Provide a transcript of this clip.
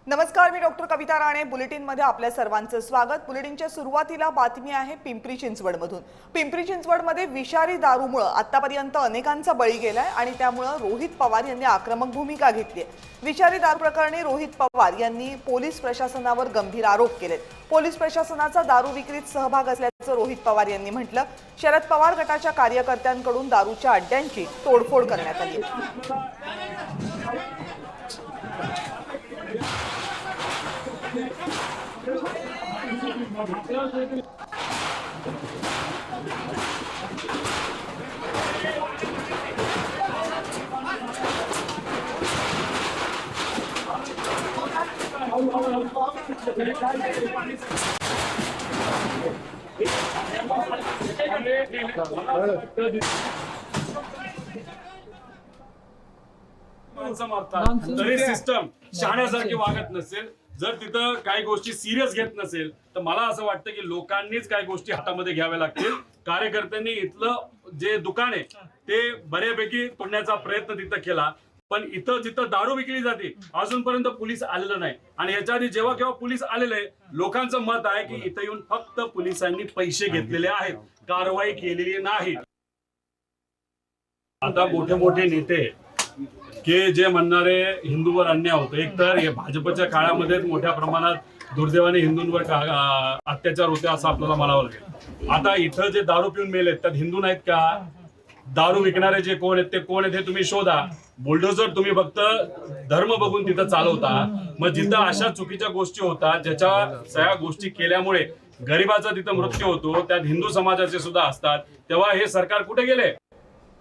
नमस्कार, मी डॉक्टर कविता राणे. बुलेटिनमध्ये आपल्या सर्वांचं स्वागत. बुलेटिनच्या सुरुवातीला बातमी आहे पिंपरी चिंचवडमधून. पिंपरी चिंचवडमध्ये विषारी दारूमुळे आतापर्यंत अनेकांचा बळी गेलाय आणि त्यामुळे रोहित पवार यांनी आक्रमक भूमिका घेतली आहे. विषारी दारू प्रकरणी रोहित पवार यांनी पोलीस प्रशासनावर गंभीर आरोप केलेत. पोलीस प्रशासनाचा दारू विक्रीत सहभाग असल्याचं रोहित पवार यांनी म्हटलं. शरद पवार गटाच्या कार्यकर्त्यांकडून दारूच्या अड्ड्यांची तोडफोड करण्यात आली. तरी सिस्टम शहाण्यासारखी वागत नसेल, जर तिथं काही गोष्टी सिरियस घेत नसेल तर मला असं वाटतं की लोकांनीच काही गोष्टी हातामध्ये घ्याव्या लागतील. कार्यकर्त्यांनी इथलं जे दुकान आहे ते बऱ्यापैकी तोडण्याचा प्रयत्न तिथं केला, पण इथं जिथं दारू विकली जाते अजूनपर्यंत पोलीस आलेलं नाही. आणि याच्या आधी जेव्हा केव्हा पोलीस आलेले, लोकांचं मत आहे की इथं येऊन फक्त पोलिसांनी पैसे घेतलेले आहेत, कारवाई केलेली नाही. आता मोठे मोठे नेते की जे म्हणणारे हिंदूवर अन्याय होतो, एक तर हे भाजपच्या काळामध्ये मोठ्या प्रमाणात दुर्दैवाने हिंदूंवर अत्याचार होते असं आपल्याला म्हणावं लागेल. आता इथं जे दारू पिऊन मेलेत त्यात हिंदू नाहीत का? दारू विकणारे जे कोण आहेत ते कोण आहेत हे तुम्ही शोधा. बुलडोझर तुम्ही फक्त धर्म बघून तिथं चालवता. मग जिथं अशा चुकीच्या गोष्टी होतात, ज्याच्या सगळ्या गोष्टी केल्यामुळे गरिबाचा तिथं मृत्यू होतो, त्यात हिंदू समाजाचे सुद्धा असतात, तेव्हा हे सरकार कुठे गेले?